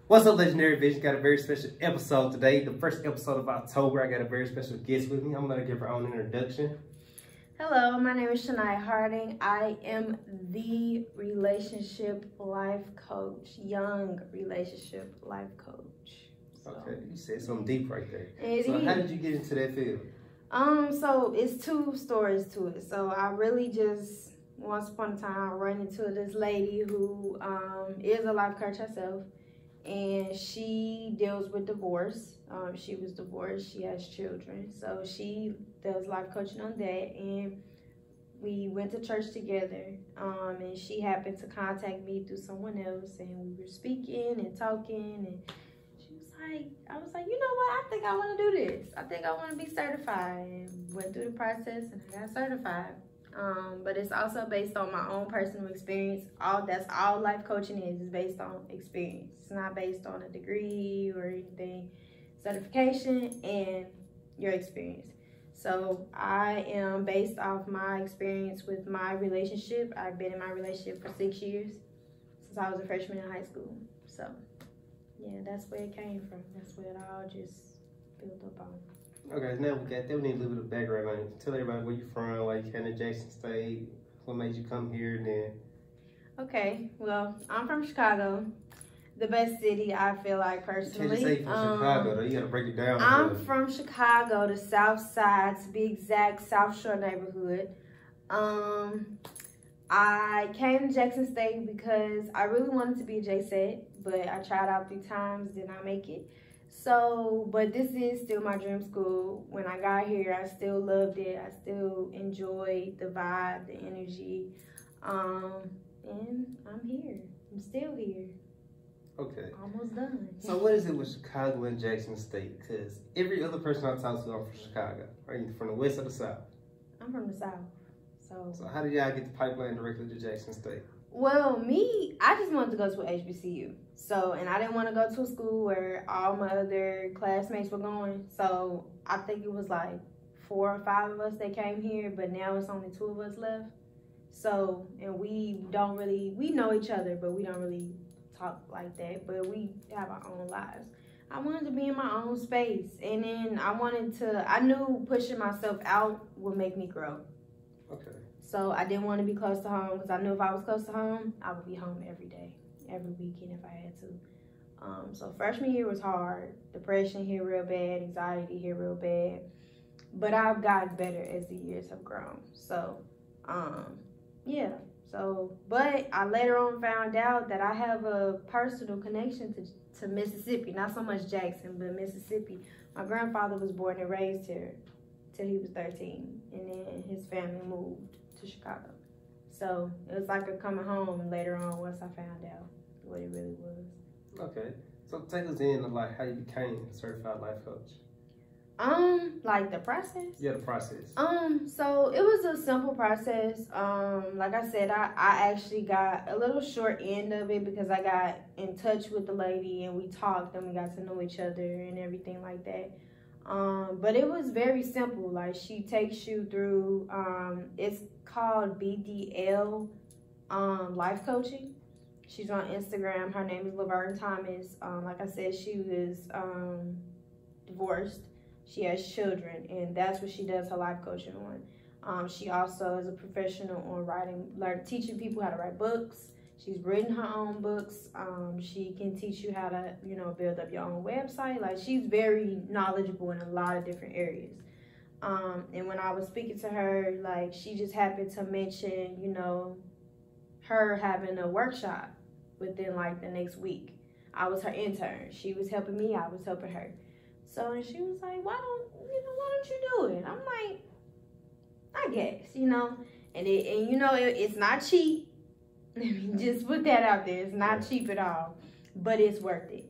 What's up, Legendary Vision? Got a very special episode today. The first episode of October. I got a very special guest with me. I'm going to give her own introduction. Hello, my name is Shania Harding. I am the relationship life coach, young relationship life coach. Okay, you said something deep right there. How did you get into that field? So it's two stories to it. So I really just, once upon a time, I ran into this lady who is a life coach herself. And she deals with divorce. She was divorced. She has children. So she does life coaching on that. And we went to church together. And she happened to contact me through someone else. And we were speaking and talking. And she was like, I was like, you know what? I think I want to do this. I think I want to be certified. And went through the process and I got certified. But it's also based on my own personal experience. That's all life coaching is based on experience. It's not based on a degree or anything. Certification and your experience. So I am based off my experience with my relationship. I've been in my relationship for 6 years since I was a freshman in high school. So yeah, that's where it came from. That's where it all just built up on. Okay, now we got that. We need a little bit of background on it. Tell everybody where you're from, why you came to Jackson State, what made you come here, and then. Okay, well, I'm from Chicago, the best city I feel like personally. You can't just say from Chicago, though. You gotta break it down. I'm from Chicago, the South Side, to be exact, South Shore neighborhood. I came to Jackson State because I really wanted to be a JSET, but I tried out 3 times, did not make it. So, but this is still my dream school. When I got here, I still loved it. I still enjoyed the vibe, the energy. And I'm here. I'm still here. Okay. Almost done. So what is it with Chicago and Jackson State? Because every other person I talk to, I'm from Chicago. Are you from the west or the south? I'm from the south. So how did y'all get the pipeline directly to Jackson State? Well, I just wanted to go to a HBCU. So, and I didn't want to go to a school where all my other classmates were going. So I think it was like 4 or 5 of us that came here, but now it's only 2 of us left. So, and we know each other, but we don't really talk like that, but we have our own lives. I wanted to be in my own space. And then I knew pushing myself out would make me grow. Okay. So I didn't want to be close to home because I knew if I was close to home, I would be home every day, every weekend if I had to. So freshman year was hard. Depression here real bad, anxiety here real bad. But I've gotten better as the years have grown. So, yeah. So, but I later on found out that I have a personal connection to Mississippi. Not so much Jackson, but Mississippi. My grandfather was born and raised here till he was 13. And then his family moved to Chicago. So it was like a coming home later on once I found out what it really was. Okay. So take us in like how you became a certified life coach. Like the process? Yeah, the process. So it was a simple process. Like I said, I actually got a little short end of it because I got in touch with the lady and we talked and we got to know each other and everything like that. But it was very simple. Like she takes you through, it's called BDL Life Coaching. She's on Instagram. Her name is Laverne Thomas. Like I said, she was divorced. She has children, and that's what she does her life coaching on. She also is a professional on teaching people how to write books. She's written her own books. She can teach you how to, build up your own website. Like, she's very knowledgeable in a lot of different areas. And when I was speaking to her, like, she just happened to mention, her having a workshop within, like, the next week. I was her intern. She was helping me. I was helping her. So, and she was like, why don't you do it? I'm like, I guess, And it's not cheap. Let me just put that out there. It's not cheap at all, but it's worth it.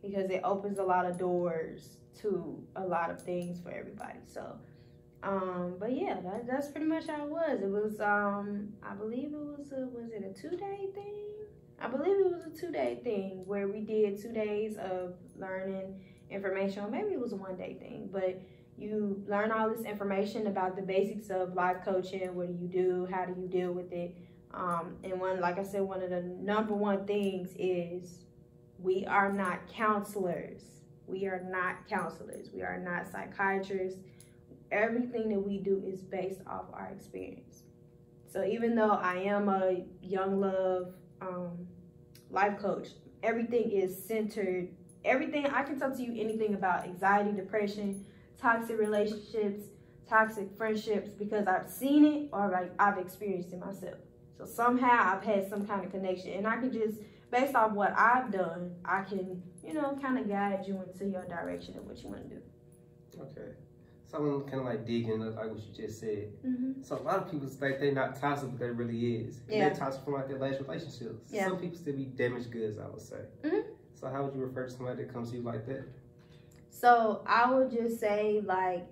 Because it opens a lot of doors to a lot of things for everybody. So, but yeah, that's pretty much how it was. It was, I believe it was it a 2-day thing? I believe it was a 2-day thing where we did 2 days of learning information. Or maybe it was a 1-day thing, but you learn all this information about the basics of life coaching. What do you do? How do you deal with it? And like I said, one of the number one things is We are not counselors. We are not counselors. We are not psychiatrists. Everything that we do is based off our experience. So even though I am a Young Love life coach, everything is centered. Everything, I can talk to you anything about anxiety, depression, toxic relationships, toxic friendships, because I've seen it or like I've experienced it myself. So somehow I've had some kind of connection, and I can just, based off what I've done, I can, you know, kind of guide you into your direction of what you want to do. Okay. So I'm kind of like digging like what you just said. Mm-hmm. So a lot of people think they're not toxic, but they really is. Yeah. They're toxic from like their last relationships. Yeah. Some people still be damaged goods, I would say. Mm-hmm. So how would you refer to somebody that comes to you like that? So I would just say, like,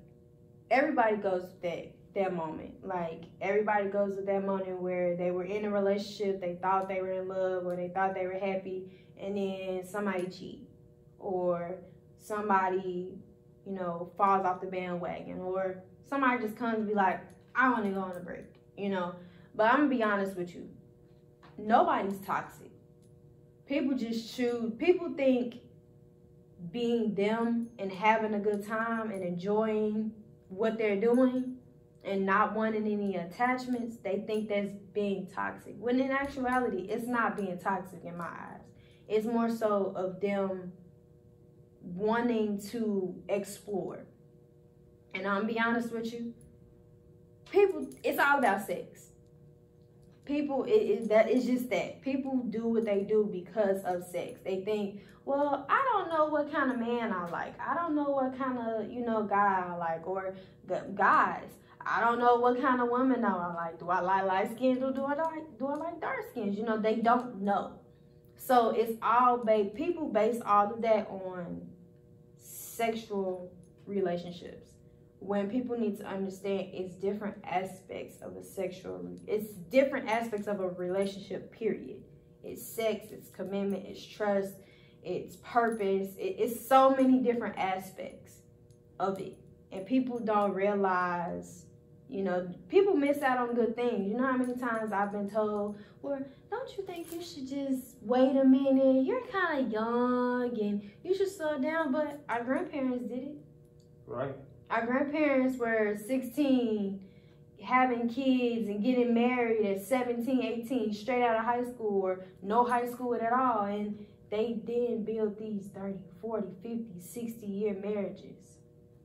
everybody goes through that moment. Like, everybody goes to that moment where they were in a relationship, they thought they were in love, or they thought they were happy, and then somebody cheat, or somebody, you know, falls off the bandwagon, or somebody just comes and be like, I want to go on a break, you know. But I'm going to be honest with you. Nobody's toxic. People just choose. People think being them and having a good time and enjoying what they're doing and not wanting any attachments, they think that's being toxic. When in actuality, it's not being toxic in my eyes. It's more so of them wanting to explore. And I'm gonna be honest with you, people, it's all about sex. People, it's just that. People do what they do because of sex. They think, well, I don't know what kind of man I like. I don't know what kind of, you know, guy I like. Or guys, I don't know what kind of woman I like. Do I like light skins or do I like dark skins? You know, they don't know. So it's all people base all of that on sexual relationships. When people need to understand it's different aspects of it's different aspects of a relationship, period. It's sex, it's commitment, it's trust, it's purpose. It's so many different aspects of it. And people don't realize, you know, people miss out on good things. You know how many times I've been told, well, don't you think you should just wait a minute? You're kind of young and you should slow down. But our grandparents did it. Right. Our grandparents were 16, having kids and getting married at 17, 18, straight out of high school or no high school at all. And they then build these 30, 40, 50, 60-year marriages.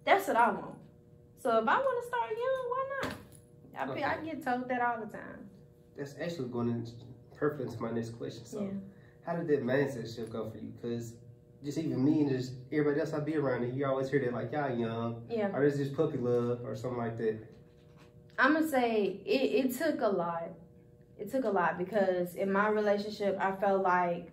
That's what I want. So if I want to start young, why not? I get told that all the time. That's actually going perfect into my next question. So how did that mindset shift go for you? Because just even me and just everybody else I be around, and you always hear that like, y'all young, or it's just puppy love or something like that. I'm going to say it took a lot. It took a lot because in my relationship, I felt like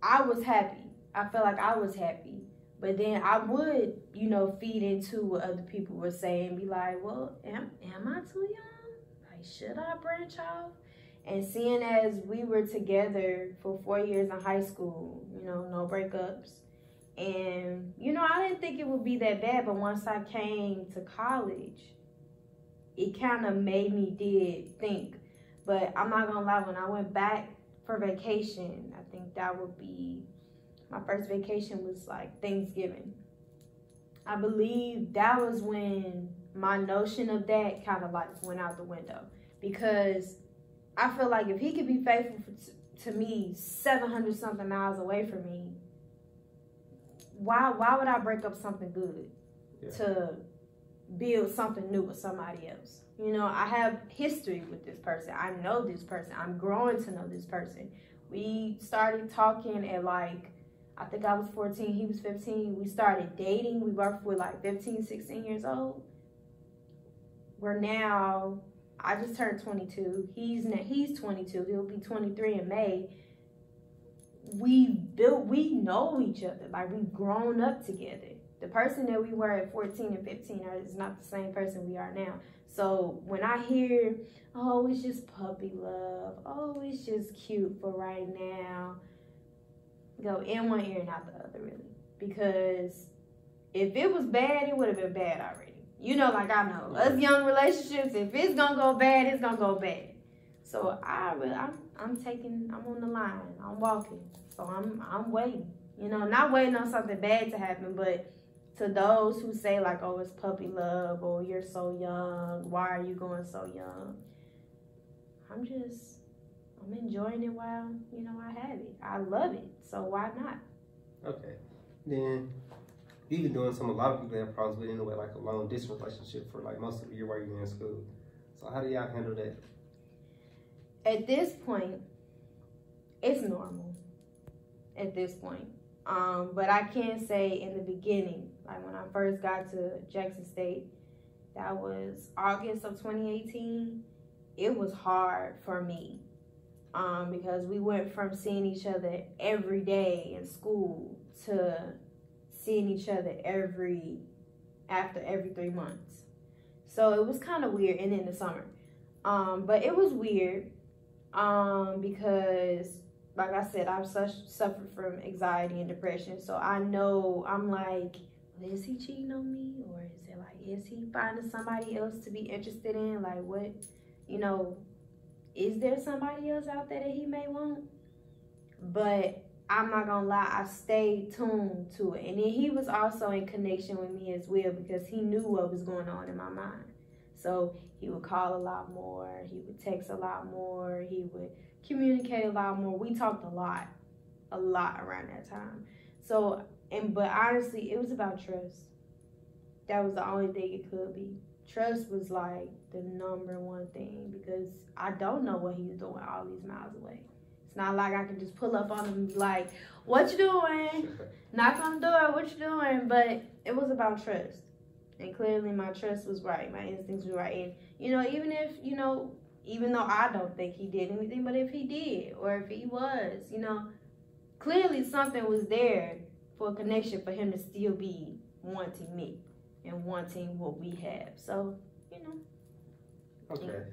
I was happy. I felt like I was happy. But then I would, you know, feed into what other people were saying, be like, well, am I too young? Like, should I branch off? And seeing as we were together for 4 years in high school, you know, no breakups. And, you know, I didn't think it would be that bad, but once I came to college, it kind of made me think. But I'm not going to lie, when I went back for vacation, I think that would be, my first vacation was like Thanksgiving. I believe that was when my notion of that kind of like went out the window. Because I feel like if he could be faithful to me 700 something miles away from me, why would I break up something good to build something new with somebody else? You know, I have history with this person. I know this person. I'm growing to know this person. We started talking at like, I think I was 14, he was 15. We started dating. We were like 15, 16 years old. We're now, I just turned 22. He's 22. He'll be 23 in May. We know each other. Like, we've grown up together. The person that we were at 14 and 15 is not the same person we are now. So when I hear, oh, it's just puppy love. Oh, it's just cute for right now. Go in one ear and out the other, really. Because if it was bad, it would have been bad already. You know, like I know. Us young relationships, if it's going to go bad, it's going to go bad. So I'm on the line. I'm walking. So I'm waiting. You know, not waiting on something bad to happen, but to those who say like, oh, it's puppy love, or you're so young, why are you going so young? I'm enjoying it while, you know, I have it. I love it, so why not? Okay. Then, you've been doing a lot of people have problems with, in a way, like a long distance relationship for like most of the year while you're in school. So how do y'all handle that? At this point, it's normal. At this point. But I can say in the beginning, like when I first got to Jackson State, that was August of 2018, it was hard for me. Because we went from seeing each other every day in school to seeing each other after every 3 months. So it was kind of weird, and in the summer. But it was weird because, like I said, I've suffered from anxiety and depression. So I know, I'm like, is he cheating on me? Or is it like, is he finding somebody else to be interested in? Like, what, you know, is there somebody else out there that he may want? But I'm not gonna lie, I stayed tuned to it. And then he was also in connection with me as well, because he knew what was going on in my mind. So he would call a lot more, he would text a lot more, he would communicate a lot more. We talked a lot around that time. So, but honestly, it was about trust. That was the only thing it could be. Trust was like the #1 thing, because I don't know what he's doing all these miles away. It's not like I can just pull up on him and be like, what you doing? Knock on the door, what you doing? But it was about trust. And clearly my trust was right. My instincts were right. And, you know, even though I don't think he did anything, but if he did, or if he was, you know, clearly something was there for a connection for him to still be wanting me and wanting what we have. So, you know. Okay.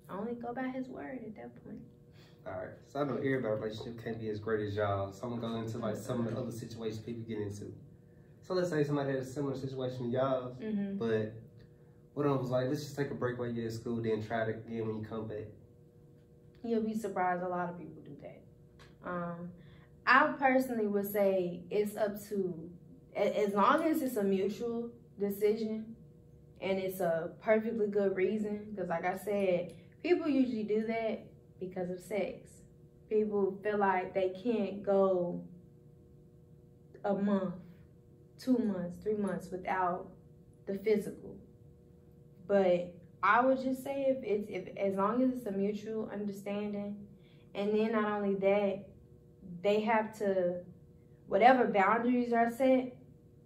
I only go by his word at that point. All right. So I know everybody's relationship can't be as great as y'all. So I'm going to go into like some of the other situations people get into. So let's say somebody had a similar situation to y'all's, but what I was like, let's just take a break while you're at school, then try it again when you come back. You'll be surprised, a lot of people do that. I personally would say it's up to, as long as it's a mutual decision and it's a perfectly good reason, because like I said, people usually do that because of sex. People feel like they can't go a month, 2 months, 3 months without the physical. But I would just say if as long as it's a mutual understanding, and then not only that, they have to, whatever boundaries are set,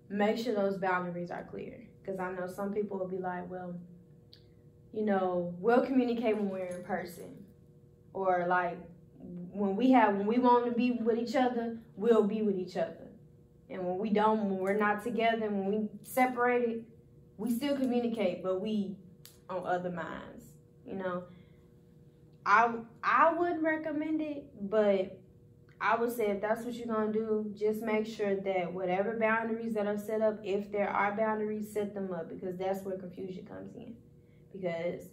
make sure those boundaries are clear. Because I know some people will be like, well, you know, we'll communicate when we're in person. Or like when we want to be with each other, we'll be with each other. And when we don't, when we're not together, when we separated, we still communicate, but we on other minds, you know. I wouldn't recommend it, but I would say if that's what you're going to do, just make sure that whatever boundaries that are set up, if there are boundaries, set them up, because that's where confusion comes in. Because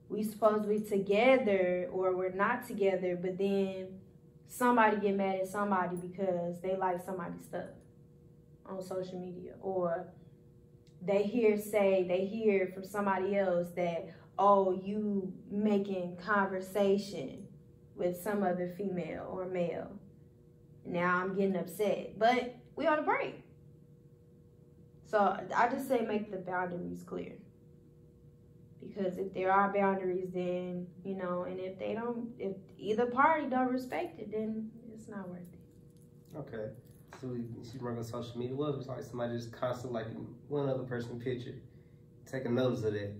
we supposed to be together or we're not together, but then somebody get mad at somebody because they like somebody's stuff on social media, or they hear from somebody else that, oh, you making conversation with some other female or male. Now I'm getting upset, but we on a break. So I just say make the boundaries clear. Because if there are boundaries, then, you know, and if either party don't respect it, then it's not worth it. Okay. So she's working on social media. What was like somebody just constantly liking one other person's picture, taking notice of that?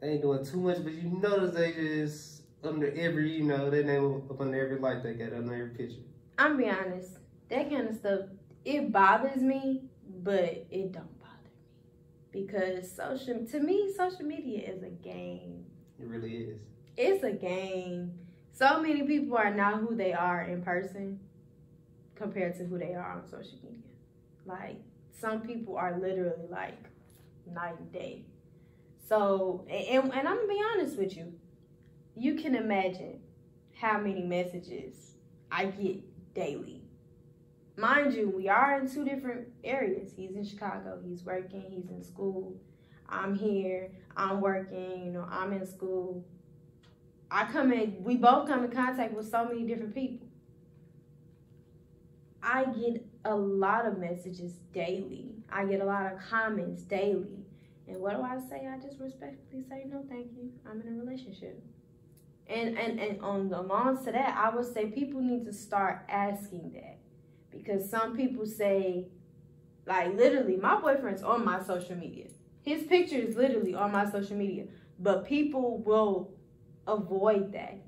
They ain't doing too much, but you notice they just under every, you know, their name up under every like they got under every picture. I'm be honest, that kind of stuff, it bothers me, but it don't. Because social media is a game. It really is. It's a game. So many people are not who they are in person compared to who they are on social media. Like, some people are literally like night and day. So, and I'm gonna be honest with you. You can imagine how many messages I get daily mind you, we are in 2 different areas. He's in Chicago. He's working. He's in school. I'm here. I'm working. You know, I'm in school. We both come in contact with so many different people. I get a lot of messages daily. I get a lot of comments daily. And what do I say? I just respectfully say, no, thank you. I'm in a relationship. And on the along to that, I would say people need to start asking that. Because some people say, like, literally, my boyfriend's on my social media. His picture is literally on my social media. But people will avoid that.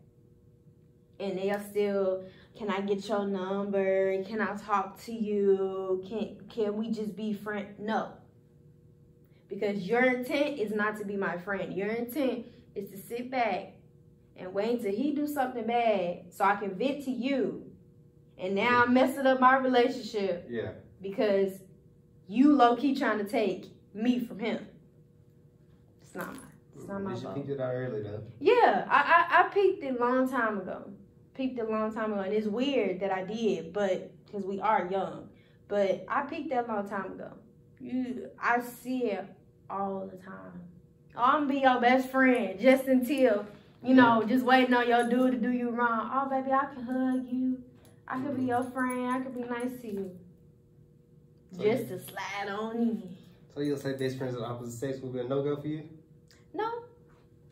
And they'll still, can I get your number? Can I talk to you? Can we just be friends? No. Because your intent is not to be my friend. Your intent is to sit back and wait till he do something bad so I can vent to you. And now I'm messing up my relationship. Yeah. Because you low-key trying to take me from him. It's not my fault. You peeped it out early, though. Yeah, I peeped it a long time ago. And it's weird that I did, but because we are young. But I peeped that a long time ago. I see it all the time. Oh, I'm gonna be your best friend just until, you know, just waiting on your dude to do you wrong. Oh, baby, I can hug you. I could be your friend. I could be nice to you. So just to slide on in. So you'll say best friends of the opposite sex will be a no-go for you? No.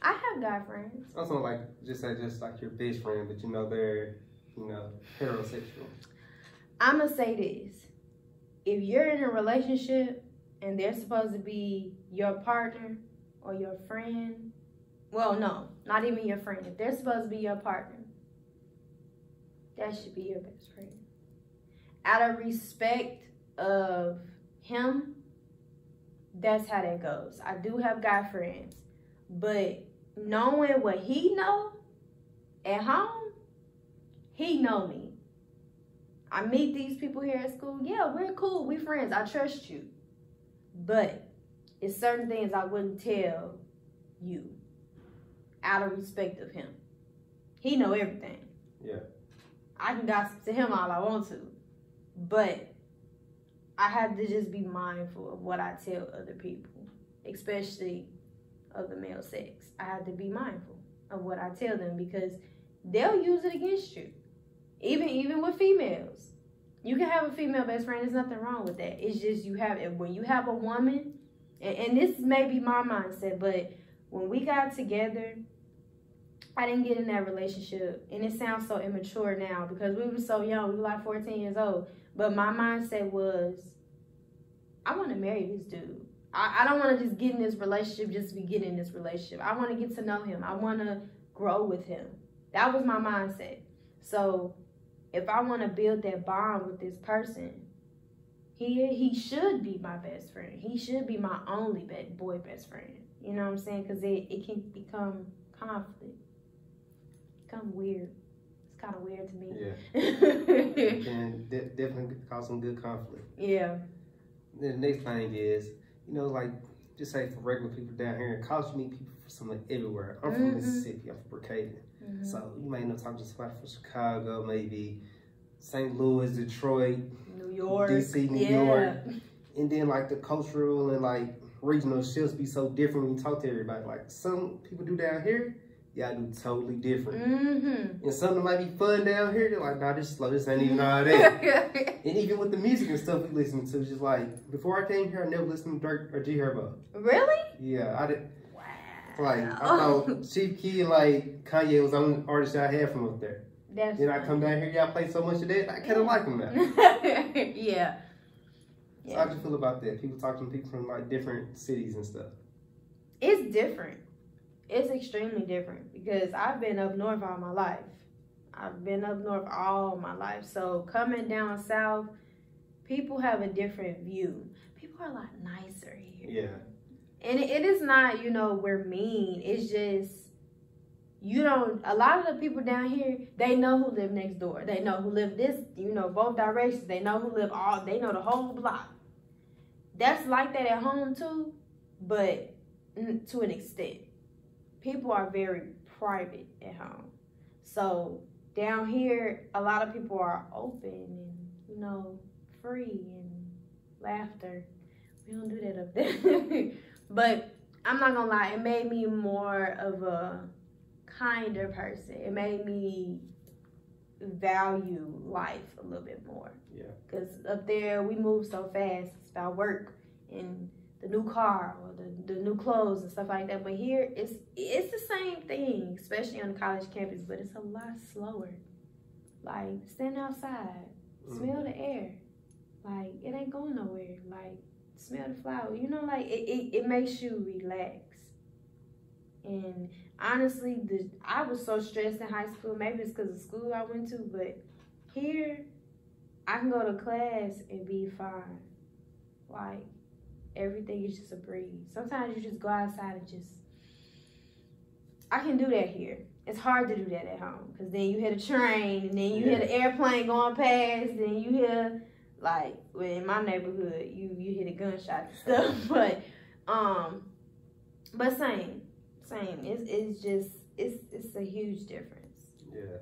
I have guy friends. Also, like, just like your best friend, but you know they're, you know, heterosexual. I'm going to say this. If you're in a relationship and they're supposed to be your partner or your friend, well, no, not even your friend. If they're supposed to be your partner, that should be your best friend. Out of respect of him, that's how that goes. I do have guy friends, but knowing what he know at home, he know me. I meet these people here at school. Yeah, we're cool. We friends. I trust you. But it's certain things I wouldn't tell you out of respect of him. He know everything. Yeah. I can gossip to him all I want to. But I have to just be mindful of what I tell other people, especially of the male sex. I have to be mindful of what I tell them because they'll use it against you. Even with females. You can have a female best friend. There's nothing wrong with that. It's just when you have a woman, and this may be my mindset, but when we got together, I didn't get in that relationship. And it sounds so immature now because we were so young. We were like 14 years old. But my mindset was, I want to marry this dude. I don't want to just get in this relationship just to be getting in this relationship. I want to get to know him. I want to grow with him. That was my mindset. So if I want to build that bond with this person, he should be my best friend. He should be my only boy best friend. You know what I'm saying? Because it can become conflict. Become weird. It's kind of weird to me. Yeah. It can definitely cause some good conflict. Yeah. The next thing is, you know, like, just say for regular people down here in college, you meet people from somewhere everywhere. I'm from Mississippi. I'm from Brookhaven. So you may end up talking to somebody from Chicago, maybe St. Louis, Detroit, New York, DC, New York. And then, like, the cultural and, like, regional shifts be so different when you talk to everybody. Like, some people do down here, y'all do totally different. And something might be fun down here, they're like, nah, this is slow, this ain't even all that. And even with the music and stuff we listen to, just like, before I came here, I never listened to Dirk or G Herbo. Really? Yeah, I did. Wow. Like, I thought Chief Keef and, like, Kanye was the only artist I had from up there. That's then I come down here, y'all play so much of that, I kind of like them now. Yeah. So how do you feel about that? People talking to people from, like, different cities and stuff. It's different. It's extremely different because I've been up north all my life. I've been up north all my life. So coming down south, people have a different view. People are a lot nicer here. Yeah. And it is not, you know, we're mean. It's just, you don't, a lot of the people down here, they know who live next door. They know who live this, you know, both directions. They know who live they know the whole block. That's like that at home too, but to an extent. People are very private at home. So down here, a lot of people are open and, you know, free and laughter. We don't do that up there. But I'm not gonna lie, it made me more of a kinder person. It made me value life a little bit more. Yeah. Because up there, we move so fast. It's about work and the new car or the new clothes and stuff like that. But here, it's the same thing, especially on the college campus, but it's a lot slower. Like, stand outside, smell the air. Like, it ain't going nowhere. Like, smell the flower. You know, like, it makes you relax. And honestly, I was so stressed in high school. Maybe it's because of school I went to, but here, I can go to class and be fine. Like, everything is just a breeze. Sometimes you just go outside and just... I can do that here. It's hard to do that at home, because then you hear the train, and then you hear the airplane going past, then you hear, like, well, in my neighborhood, you hear the gunshots and stuff, but same. It's just, it's a huge difference.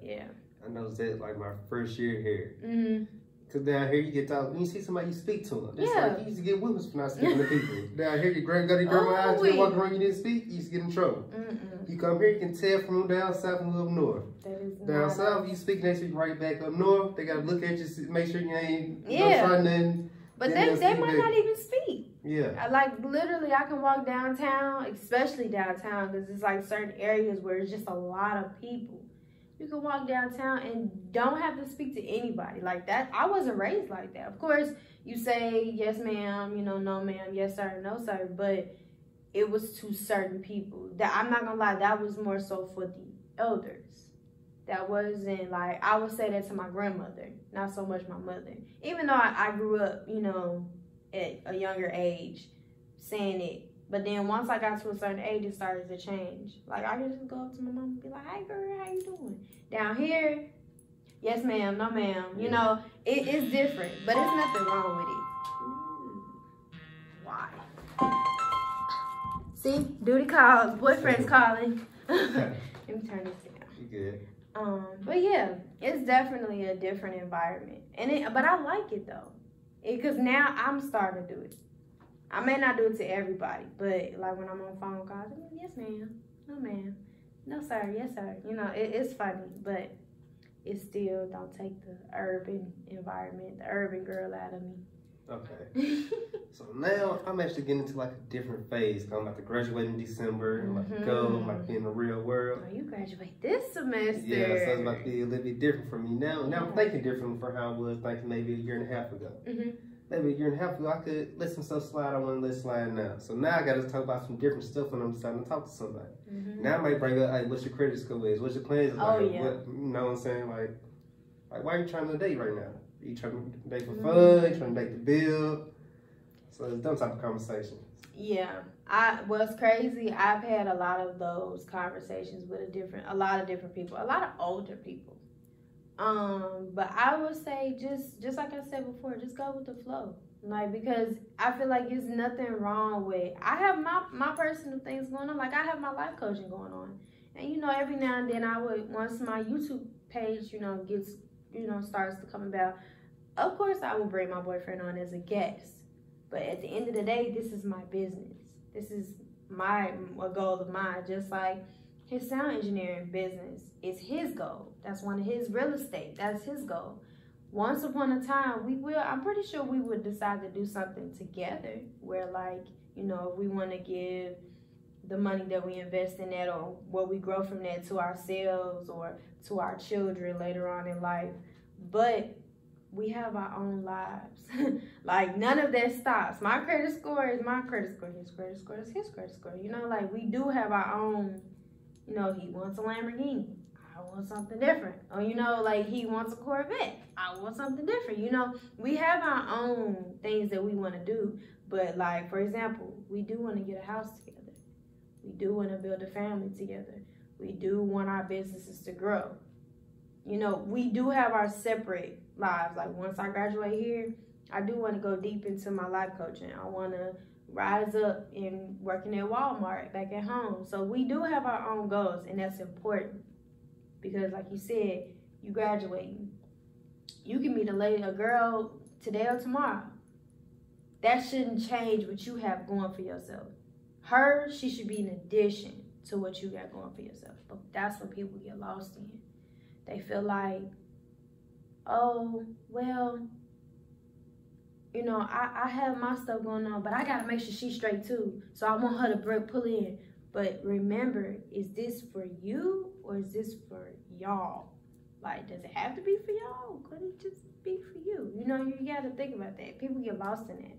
Yeah. I noticed that, like, my first year here. Mm-hmm. Because down here, you get talk, when you see somebody, you speak to them. It's like, you used to get whippings for not speaking to people. Down here, go to your grandma's house, you walk around, you didn't speak, you used to get in trouble. You come here, you can tell from down south and up north. Down south, you speak next week right back up north. They got to look at you, make sure you ain't no nothing. But they might not even speak. Yeah. Like, literally, I can walk downtown, especially downtown, because it's like certain areas where it's just a lot of people. You can walk downtown and don't have to speak to anybody like that. I wasn't raised like that. Of course, you say, yes, ma'am, you know, no, ma'am, yes, sir, no, sir. But it was to certain people. That I'm not going to lie, that was more so for the elders. That wasn't like, I would say that to my grandmother, not so much my mother. Even though I grew up, you know, at a younger age saying it. But then once I got to a certain age, it started to change. Like, I could just go up to my mom and be like, hey, girl, how you doing? Down here, yes, ma'am, no, ma'am. You know, it is different, but it's nothing wrong with it. Ooh. Why? See? Duty calls. Boyfriend's calling. Let me turn this down. You good. But yeah, it's definitely a different environment. But I like it, though. Because now I'm starting to do it. I may not do it to everybody, but like when I'm on phone calls, I'm like, yes, ma'am, no, ma'am, no, sir, yes, sir. You know, it's funny, but it still don't take the urban environment, the urban girl out of me. Okay. So now I'm actually getting into like a different phase. I'm about to graduate in December. I'm about to go. I'm about to be in the real world. Oh, you graduate this semester. Yeah, so it's about to be a little bit different for me now. Now I'm thinking different for how I was thinking maybe a year and a half ago. Maybe a year and a half ago, I could let some stuff slide. I want to let slide now. So now I got to talk about some different stuff when I'm deciding to talk to somebody. Now I might bring up, hey, what's your credit score is? What's your plans? Oh, like, yeah. What, you know what I'm saying? Like, why are you trying to date right now? Are you trying to date for fun? You trying to date to build? So it's those type of conversations. Yeah. What's crazy, I've had a lot of those conversations with a lot of different people, a lot of older people. But I would say just like I said before, just go with the flow. Like, because I feel like there's nothing wrong with, I have my personal things going on. Like, I have my life coaching going on. And, you know, every now and then once my YouTube page, you know, starts to come about, of course I will bring my boyfriend on as a guest. But at the end of the day, this is my business. This is a goal of mine. Just like his sound engineering business is his goal. That's one of his real estate. That's his goal. Once upon a time, I'm pretty sure we would decide to do something together where, like, you know, if we want to give the money that we invest in that or what we grow from that to ourselves or to our children later on in life. But we have our own lives. Like, none of that stops. My credit score is my credit score. His credit score is his credit score. You know, like, we do have our own, you know, he wants a Lamborghini. I want something different. Or, you know, like, he wants a Corvette. I want something different. You know, we have our own things that we want to do. But, like, for example, we do want to get a house together. We do want to build a family together. We do want our businesses to grow. You know, we do have our separate lives. Like, once I graduate here, I do want to go deep into my life coaching. I want to rise up in working at Walmart back at home. So we do have our own goals, and that's important. Because like you said, you graduating. You can meet a girl today or tomorrow. That shouldn't change what you have going for yourself. Her, she should be an addition to what you got going for yourself. But that's what people get lost in. They feel like, oh, well, you know, I have my stuff going on, but I got to make sure she's straight too. So I want her to pull in. But remember, is this for you or is this for y'all? Like, does it have to be for y'all? Could it just be for you? You know, you got to think about that. People get lost in that.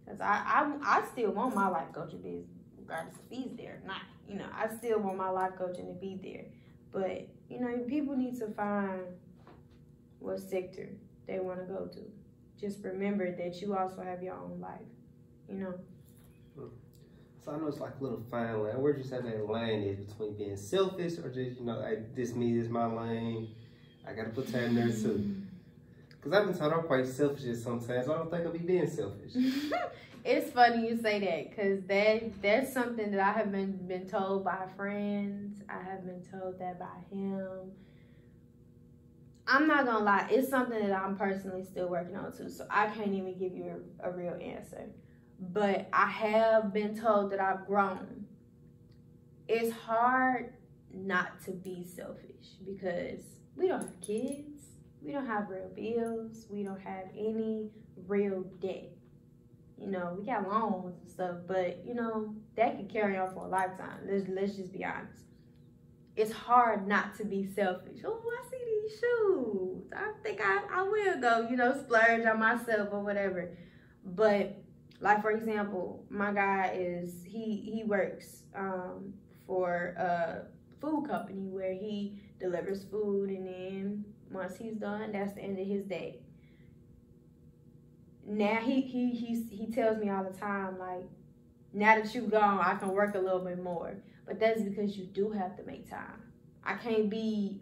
Because I still want my life coaching business, regardless if he's there or not. You know, I still want my life coaching to be there. But, you know, people need to find what sector they want to go to. Just remember that you also have your own life, you know. So I know it's like a little fine line. Where do you say that line is between being selfish or just, you know, like, this is my lane. I got to put time there too. Because I've been told I'm quite selfish sometimes. I don't think I'll be being selfish. It's funny you say that because that's something that I have been told by friends. I have been told that by him. I'm not going to lie. It's something that I'm personally still working on too. So I can't even give you a real answer. But I have been told that I've grown. It's hard not to be selfish because we don't have kids. We don't have real bills. We don't have any real debt. You know, we got loans and stuff, but, you know, that could carry on for a lifetime. Let's just be honest. It's hard not to be selfish. Oh, I see these shoes. I think I will go, you know, splurge on myself or whatever. But, like, for example, my guy he works for a food company where he delivers food, and then once he's done, that's the end of his day. Now he tells me all the time, like, now that you've gone, I can work a little bit more. But that's because you do have to make time. I can't be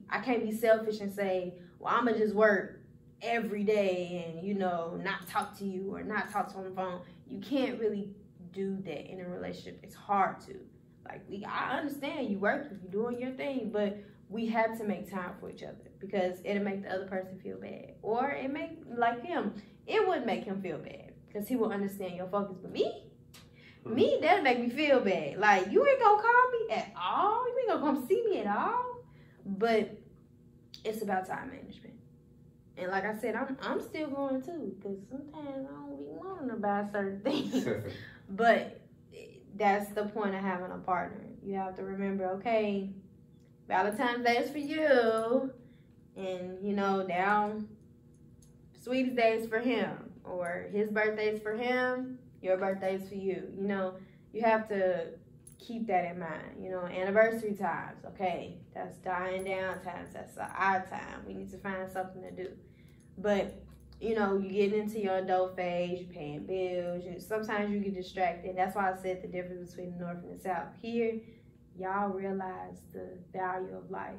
selfish and say, well, I'm gonna just work every day and, you know, not talk to you or not talk to on the phone. You can't really do that in a relationship. It's hard to. Like, I understand you working, you doing your thing, but we have to make time for each other because it'll make the other person feel bad. Or it make, like him, it wouldn't make him feel bad because he will understand your focus. But me, that'll make me feel bad. Like, you ain't gonna call me at all. You ain't gonna come see me at all. But it's about time management. And like I said, I'm still going too because sometimes I don't be wanting to buy certain things. But that's the point of having a partner. You have to remember, okay, Valentine's Day is for you. And, you know, down Sweetest Day is for him. Or his birthday is for him. Your birthday is for you. You know, you have to keep that in mind. You know, anniversary times. Okay, that's dying down times. That's our time. We need to find something to do. But, you know, you get into your adult phase, you're paying bills. Sometimes you get distracted. That's why I said the difference between the North and the South. Here, y'all realize the value of life.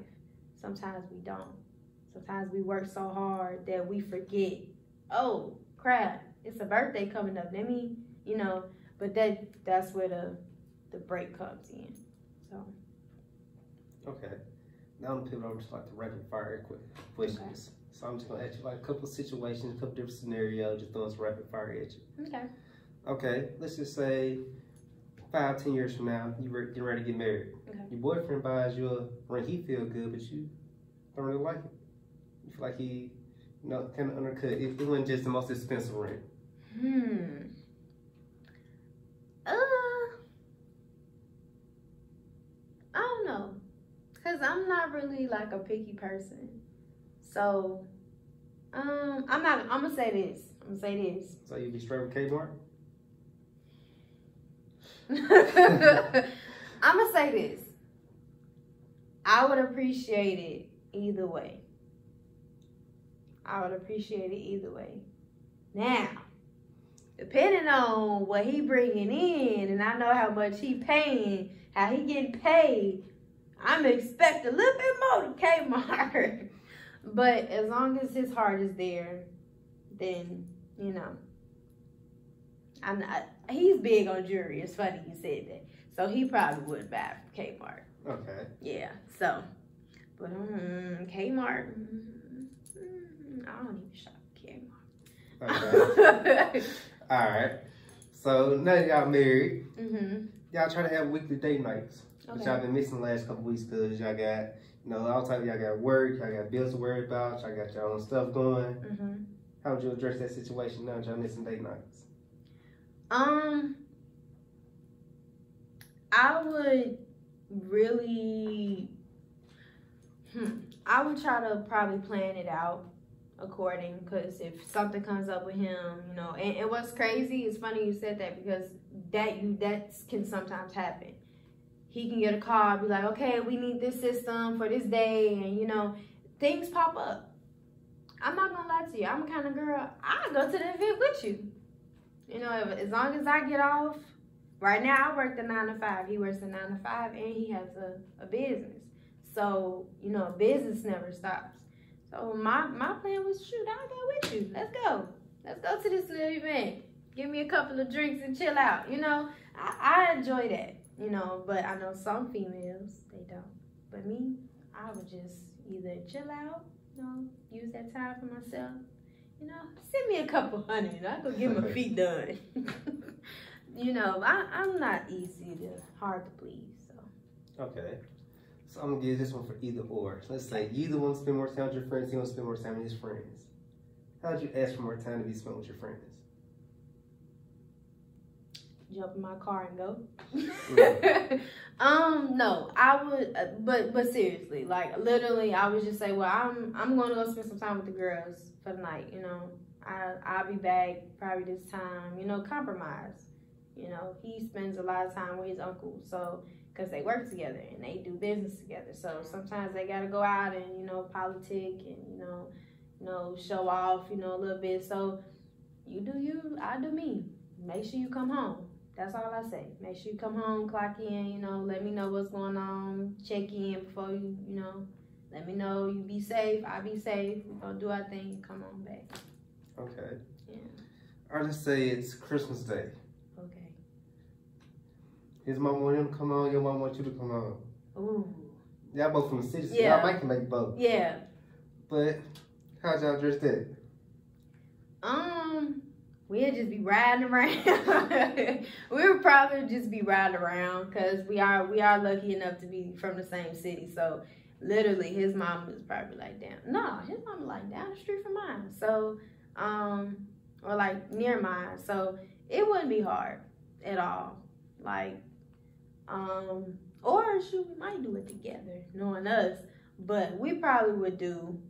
Sometimes we don't. Sometimes we work so hard that we forget, oh, crap, it's a birthday coming up. Let me, you know, but that's where the break comes in. So. Okay. Now I'm pivot over to like the rapid fire questions. Okay. So I'm just gonna ask you like a couple of situations, a couple different scenarios, just throwing some rapid fire at you. Okay. Okay, let's just say 5-10 years from now, you're getting ready to get married. Okay. Your boyfriend buys you a ring, he feel good, but you don't really like it. You feel like he, you know, kind of undercut. It wasn't just the most expensive ring. I don't know, cause I'm not really like a picky person. So, I'm gonna say this. So you be straight with Kmart? I'm gonna say this. I would appreciate it either way. Now, depending on what he bringing in, and I know how much he paying, how he getting paid, I'm expect a little bit more than Kmart. But as long as his heart is there, then, you know, he's big on jewelry. It's funny you said that. So he probably would buy from Kmart. Okay. Yeah, so. But Kmart, I don't even shop at Kmart. Okay. All right. So now y'all married. Y'all try to have weekly date nights, which y'all been missing the last couple weeks because y'all got, all type. Y'all got work, y'all got bills to worry about, y'all got your own stuff going. How would you address that situation now that y'all missing date nights? I would really, I would try to probably plan it out according, because if something comes up with him, and what's crazy, it's funny you said that, because that can sometimes happen. He can get a call, be like, okay, we need this system for this day, and things pop up. I'm not gonna lie to you, I'm the kind of girl, I'll go to the event with you. As long as I get off. Right now, I work the 9 to 5. He works the 9 to 5, and he has a business. So, business never stops. So my plan was, shoot, I'll go with you. Let's go. Let's go to this little event. Give me a couple of drinks and chill out. I enjoy that. But I know some females, they don't. But me, I would just either chill out, use that time for myself. Send me a couple $100. I go get my feet done. I'm not hard to please. So. Okay. So I'm going to give this one for either or. Let's say you either want to spend more time with your friends, you want to spend more time with his friends. How would you ask for more time to be spent with your friends? Jump in my car and go. No, I would, but seriously, like literally, I would just say, well, I'm going to go spend some time with the girls for the night. I'll be back probably this time. Compromise. He spends a lot of time with his uncle, so because they work together and they do business together. So sometimes they gotta go out and politic and show off a little bit. So you do you, I do me. Make sure you come home. That's all I say. Make sure you come home, clock in. Let me know what's going on. Check in before you let me know you be safe. I be safe. We're gonna do our thing. Come on back. Okay. Yeah. Or let's say it's Christmas Day. Okay. His mom want him to come on, your mom wants you to come on. Ooh. Y'all both from the city, so yeah. y'all might can make both. Yeah. But how'd y'all address that? We'd just be riding around. We would probably just be riding around because we are lucky enough to be from the same city. So literally his mom was probably like his mom like down the street from mine. So or like near mine. So it wouldn't be hard at all. Like or shoot, we might do it together, knowing us. But we probably would do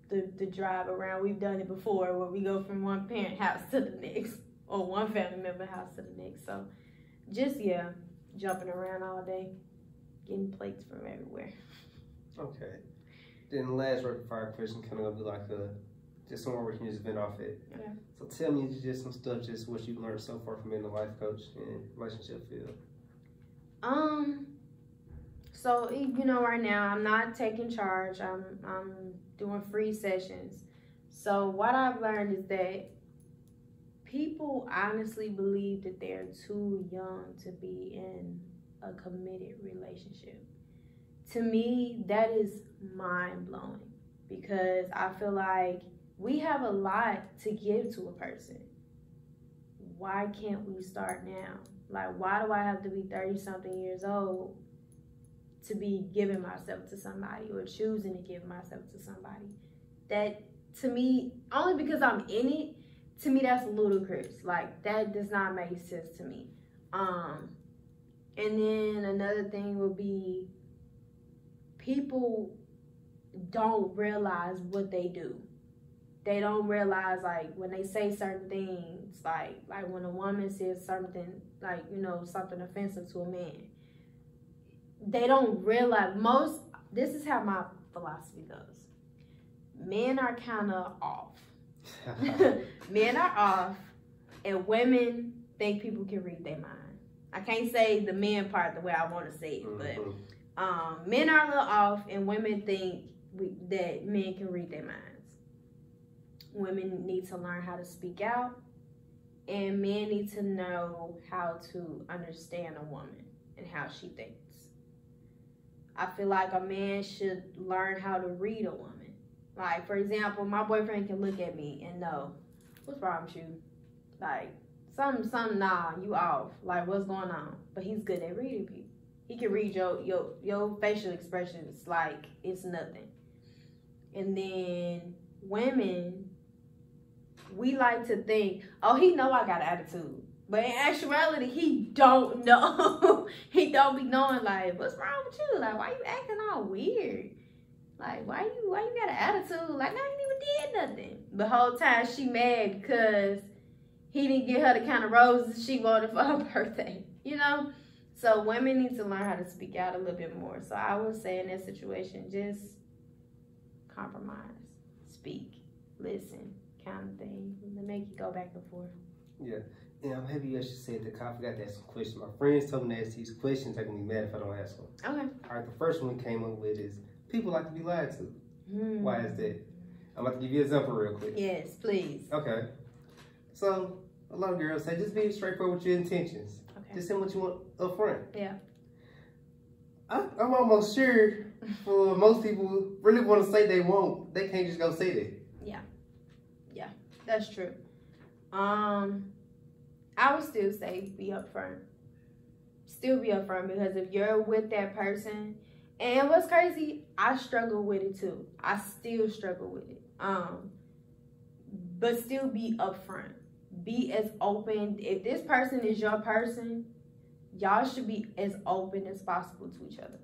the drive around. We've done it before where we go from one parent house to the next or one family member house to the next. So just jumping around all day, getting plates from everywhere. Okay. Then the last rapid fire question kind of be like just somewhere we can just vent off it. Okay. So tell me just some stuff, just what you've learned so far from being a life coach and relationship field. So right now I'm not taking charge. I'm doing free sessions. So what I've learned is that people honestly believe that they're too young to be in a committed relationship. To me, that is mind-blowing because I feel like we have a lot to give to a person. Why can't we start now? Like, why do I have to be 30-something years old to be giving myself to somebody or choosing to give myself to somebody? That, to me, only because I'm in it, to me, that's ludicrous. Like, that does not make sense to me. And then another thing would be people don't realize what they do. They don't realize, like, when they say certain things, like when a woman says something, like, something offensive to a man, they don't realize this is how my philosophy goes. Men are kind of off. Men are off, and women think people can read their mind. I can't say the men part the way I want to say it, but men are a little off, and women think that men can read their minds. Women need to learn how to speak out, and men need to know how to understand a woman and how she thinks. I feel like a man should learn how to read a woman. Like, for example, my boyfriend can look at me and know, what's wrong with you? Like, something, nah, you off. Like, what's going on? But he's good at reading people. He can read your facial expressions like it's nothing. And then women, we like to think, oh, he know I got attitude. But in actuality, he don't know. He don't be knowing, like, what's wrong with you? Like, why you acting all weird? Like, why you got an attitude? Like, I ain't even did nothing. The whole time she mad because he didn't get her the kind of roses she wanted for her birthday, you know? So women need to learn how to speak out a little bit more. So I would say in that situation, just compromise, speak, listen, kind of thing. To make you go back and forth. Yeah. And I'm happy you actually said that. I forgot to ask some questions. My friends told me to ask these questions. They're going to be mad if I don't ask them. Okay. All right, the first one we came up with is people like to be lied to. Why is that? I'm about to give you an example real quick. Yes, please. Okay. So, a lot of girls say just be straightforward with your intentions. Okay. Just say what you want up front. Yeah. I'm almost sure for most people who really want to say they won't, they can't just go say that. Yeah. Yeah, that's true. I would still say be upfront. Still be upfront, because if you're with that person, and what's crazy, I struggle with it too. I still struggle with it. But still be upfront. Be as open. If this person is your person, y'all should be as open as possible to each other.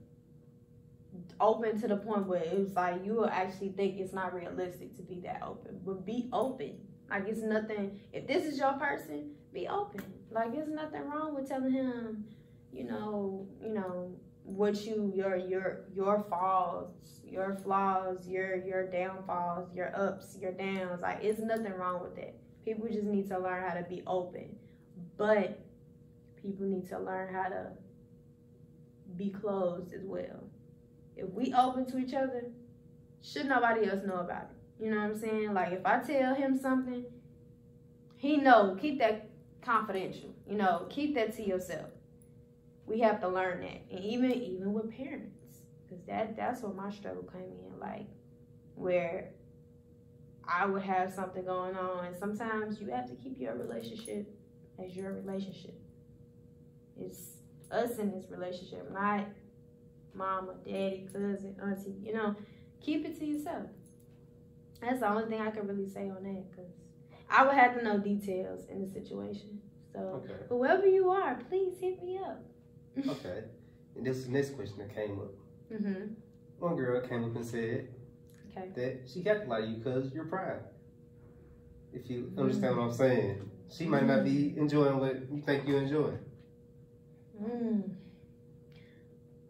Open to the point where it's like you will actually think it's not realistic to be that open. But be open. Like, it's nothing. If this is your person, be open. Like, there's nothing wrong with telling him, you know, what your faults, your flaws, your downfalls, your ups, your downs. Like, it's nothing wrong with that. People just need to learn how to be open. But people need to learn how to be closed as well. If we open to each other, should nobody else know about it? You know what I'm saying? Like, if I tell him something, he know, keep that confidential. You know, keep that to yourself. We have to learn that. And even with parents, because that's where my struggle came in. Like, where I would have something going on, and sometimes you have to keep your relationship as your relationship. It's us in this relationship, not mama, daddy, cousin, auntie. You know, keep it to yourself. That's the only thing I can really say on that, because I would have to know details in the situation. So, okay. Whoever you are, please hit me up. Okay. And this is the next question that came up. One girl came up and said that she got to lie to you because you're proud. If you understand what I'm saying. She might not be enjoying what you think you enjoy.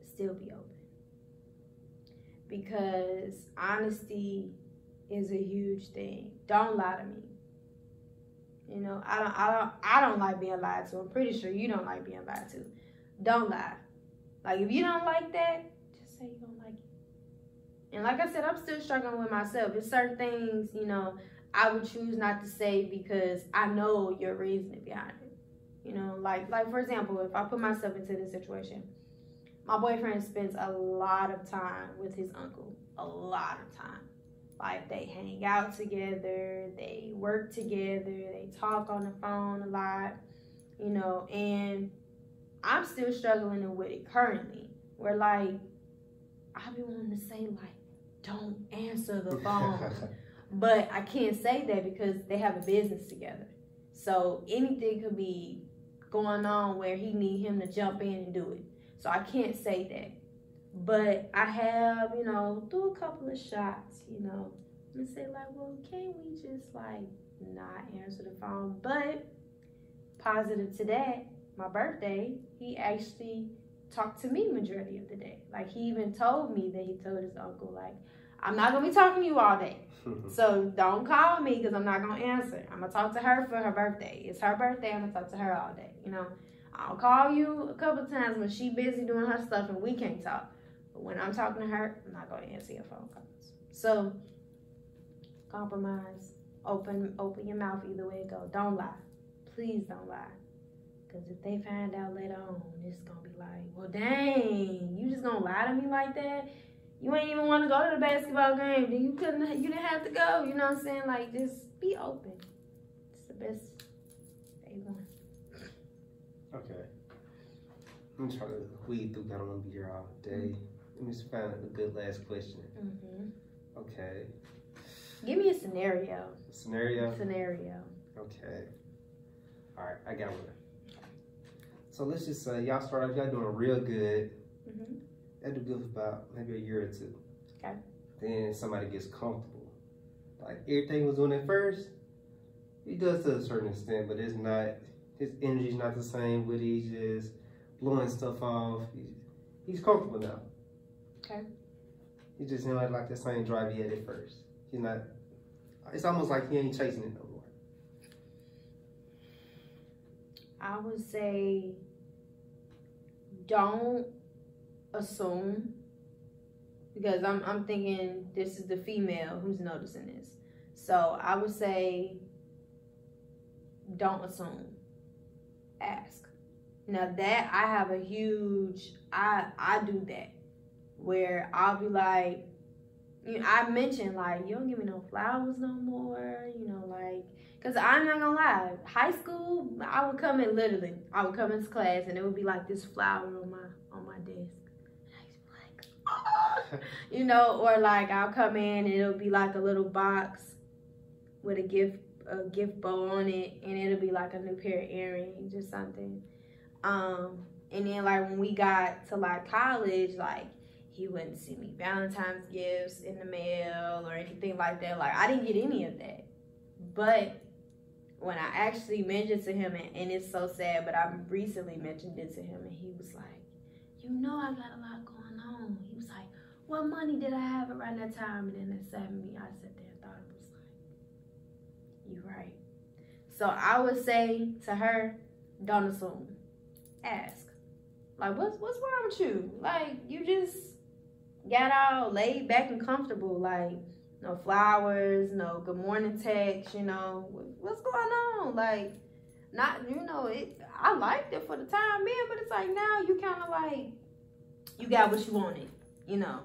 Still be open. Because honesty is a huge thing. Don't lie to me. You know, I don't like being lied to. I'm pretty sure you don't like being lied to. Don't lie. Like, if you don't like that, just say you don't like it. And like I said, I'm still struggling with myself. There's certain things, you know, I would choose not to say because I know your reasoning behind it. You know, like for example, if I put myself into this situation, my boyfriend spends a lot of time with his uncle. A lot of time. Like, they hang out together, they work together, they talk on the phone a lot, you know, and I'm still struggling with it currently. Where, like, I be wanting to say, like, don't answer the phone. But I can't say that because they have a business together. So anything could be going on where he need him to jump in and do it. So I can't say that. But I have, you know, do a couple of shots, you know, and say, like, well, can't we just, like, not answer the phone? But positive to that, my birthday, he actually talked to me majority of the day. Like, he even told me that he told his uncle, like, I'm not going to be talking to you all day. So don't call me because I'm not going to answer. I'm going to talk to her for her birthday. It's her birthday. I'm going to talk to her all day. You know, I'll call you a couple of times when she's busy doing her stuff and we can't talk. But when I'm talking to her, I'm not going to answer your phone calls. So compromise. Open your mouth either way it goes. Don't lie. Please don't lie. Because if they find out later on, it's going to be like, well, dang, you just going to lie to me like that? You ain't even want to go to the basketball game. Then you didn't have to go. You know what I'm saying? Like, just be open. the best A1. Okay. I'm trying to weed through. I don't want to be here all day. Let me just find a good last question. Okay. Give me a scenario. Scenario? Scenario. Okay. All right, I got one. So let's just say y'all start off, y'all doing real good. Y'all do good for about maybe a year or two. Okay. Then somebody gets comfortable. Like everything was doing at first, he does to a certain extent, but it's not, his energy's not the same with it. He's just blowing stuff off. He's comfortable now. Okay. He just ain't like the same drive he had at first. He's not, it's almost like he ain't chasing it no more. I would say don't assume, because I'm thinking this is the female who's noticing this. So I would say don't assume. Ask. Now that I have a huge, I do that where I'll be like, you know, I mentioned like, you don't give me no flowers no more, you know, like, because I'm not gonna lie, high school, I would come into class and it would be like this flower on my desk. And I used to be like, oh! You know, or like I'll come in and it'll be like a little box with a gift bow on it, and it'll be like a new pair of earrings or something. And then like when we got to like college, like he wouldn't send me Valentine's gifts in the mail or anything like that. Like I didn't get any of that. But when I actually mentioned to him, and it's so sad, but I recently mentioned it to him, and he was like, you know I got a lot going on. He was like, what money did I have around that time? And then it sat me, I sat there and thought, it was like, you're right. So I would say to her, don't assume. Ask. Like, what's wrong with you? Like, you just got all laid back and comfortable. Like, no flowers, no good morning text, you know. What's going on? Like, not, you know, I liked it for the time being, but it's like now you kind of like, you got what you wanted, you know.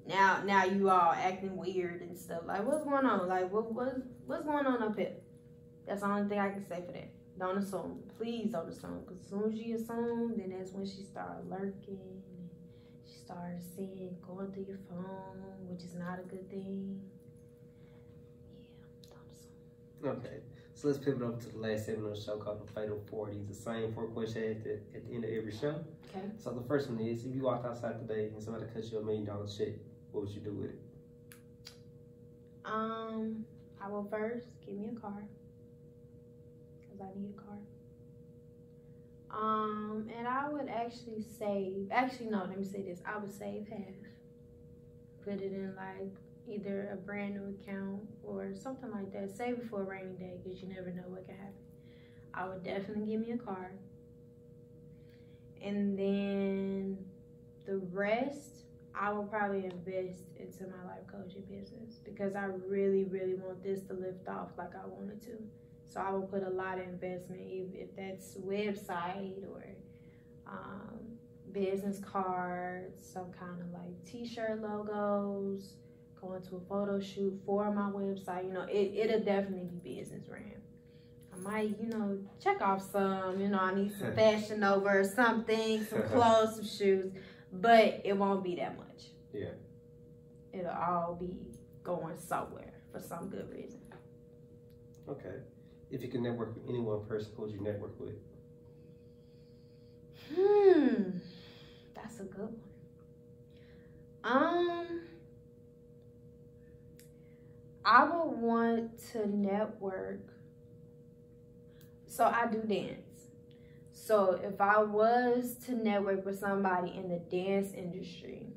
Now you all acting weird and stuff. Like, what's going on? Like, what's going on up here? That's the only thing I can say for that. Don't assume. Please don't assume. Because as soon as you assume, then that's when she started lurking. And she started going through your phone, which is not a good thing. Yeah, don't assume. Okay. So let's pivot over to the last segment of the show called The Fatal 40. It's the same 4 questions at the end of every show. Okay. So the first one is, if you walked outside today and somebody cut you $1 million check, what would you do with it? I will first give me a car. I need a car. And I would actually save, no, let me say this. I would save half. Put it in like either a brand new account or something like that. Save it for a rainy day because you never know what can happen. I would definitely give me a car. And then the rest, I will probably invest into my life coaching business because I really, really want this to lift off like I want it to. So I will put a lot of investment, if that's website or business cards, some kind of like t-shirt logos, going to a photo shoot for my website. You know, it'll definitely be business ran. I might, you know, check off some, you know, I need some Fashion Nova or something, some clothes, some shoes, but it won't be that much. Yeah. It'll all be going somewhere for some good reason. Okay. If you could network with any one person, who would you network with? That's a good one. I would want to network. So I do dance. So if I was to network with somebody in the dance industry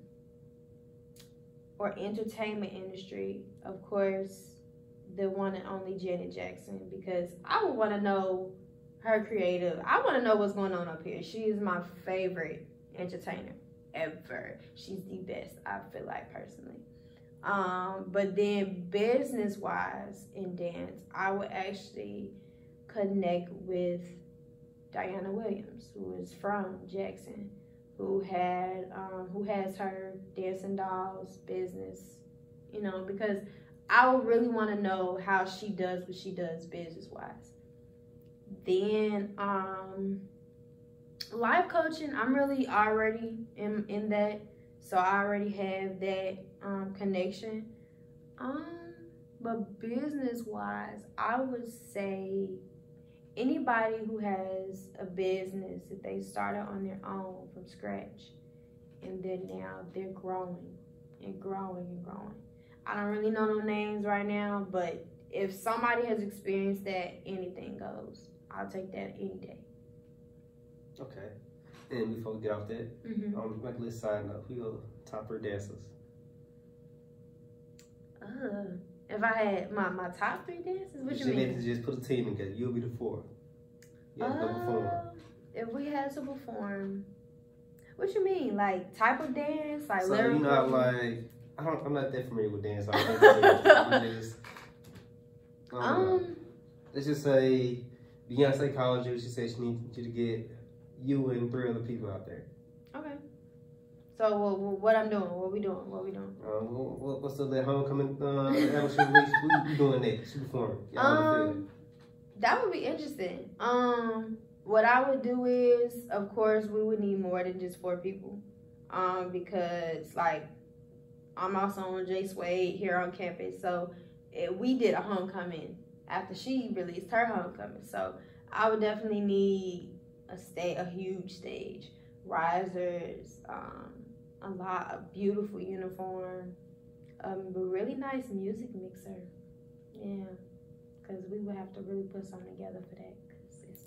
or entertainment industry, of course, the one and only Janet Jackson, because I would want to know her creative. I want to know what's going on up here. She is my favorite entertainer ever. She's the best, I feel like, personally. But then business-wise in dance, I would actually connect with Diana Williams, who is from Jackson, who has her Dancing Dolls business, you know, because I would really want to know how she does what she does business-wise. Then life coaching, I'm really already in that, so I already have that connection. But business wise, I would say anybody who has a business that they started on their own from scratch, and then now they're growing and growing and growing. I don't really know no names right now, but if somebody has experienced that, anything goes. I'll take that any day. Okay. And before we get off that, like a little side note, who your top 3 dancers? If I had my top 3 dances, what you mean? To just put a team together, you'll be the 4. You have to go perform. If we had to perform, what you mean? Like type of dance, like so lyrical? You know, like I'm not that familiar with dance. Let's just say Beyonce called you. She said she needs you to get you and 3 other people out there. Okay. So what I'm doing? What we doing? What's the homecoming anniversary week? We doing that? She performing. That would be interesting. What I would do is, of course, we would need more than just 4 people. Because like I'm also on J Suede here on campus, so we did a homecoming after she released her homecoming. So I would definitely need a huge stage, risers, a lot of beautiful uniform, but really nice music mixer. Yeah, because we would have to really put something together for that, because it's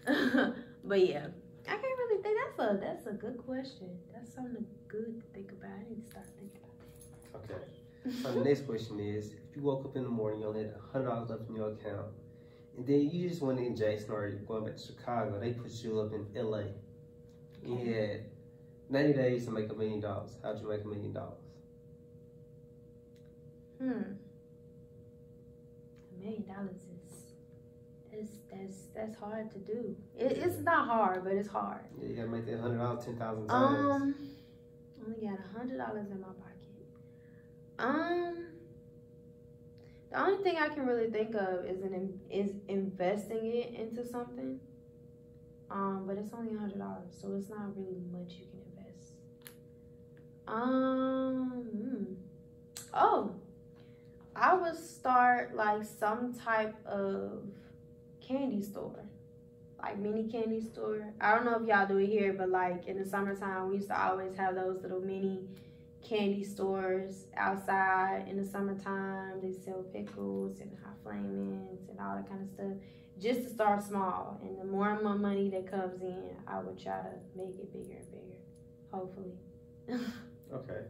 Beyonce. But yeah, I can't really think. That's a good question. That's something good to think about. I need to start thinking about that. Okay. So the next question is, if you woke up in the morning, you only had $100 left in your account, and then you just went in Jackson or you're going back to Chicago, they put you up in LA. You had 90 days to make $1 million. How'd you make $1 million? $1 million that's hard to do. It's not hard, but it's hard. Yeah, you gotta make that $100 10,000 times. Only got $100 in my pocket. The only thing I can really think of is investing it into something. But it's only $100, so it's not really much you can invest. I would start like some type of candy store, like mini candy store. I don't know if y'all do it here, but like in the summertime, we used to always have those little mini candy stores outside in the summertime. They sell pickles and hot flamings and all that kind of stuff. Just to start small, and the more and more money that comes in, I would try to make it bigger and bigger, hopefully. Okay.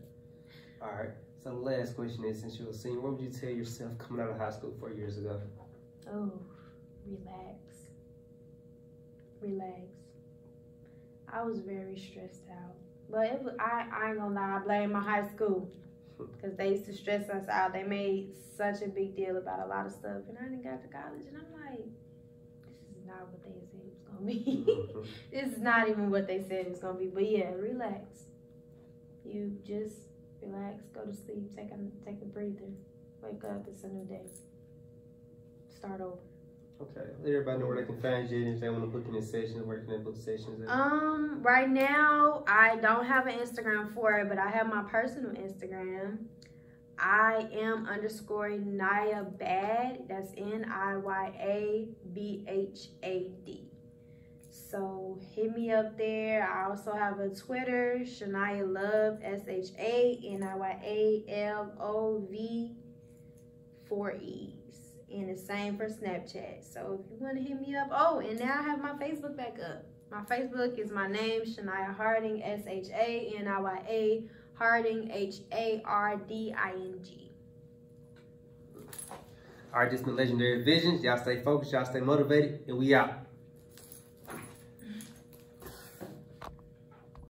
All right. So the last question is, since you're a senior, what would you tell yourself coming out of high school 4 years ago? Oh, relax. Relax. I was very stressed out. But I ain't gonna lie, I blame my high school. Because they used to stress us out. They made such a big deal about a lot of stuff. And I didn't got to college, and I'm like, not what they said it was gonna be. This is not even what they said it was gonna be. But yeah, relax. You just relax, go to sleep, take a breather, wake up. It's a new day. Start over. Okay. Let everybody know where they can find you if they want to book in sessions, where can they book sessions at? Right now I don't have an Instagram for it, but I have my personal Instagram. I am _Niyah Bad. That's NIYABHAD. So hit me up there. I also have a Twitter, Shaniya Love, SHANIYALOV, 4 E's. And the same for Snapchat. So if you want to hit me up. Oh, and now I have my Facebook back up. My Facebook is my name, Shaniya Harding, SHANIYA Harding, HARDING. All right, this has been Legendary Visions. Y'all stay focused, y'all stay motivated, and we out.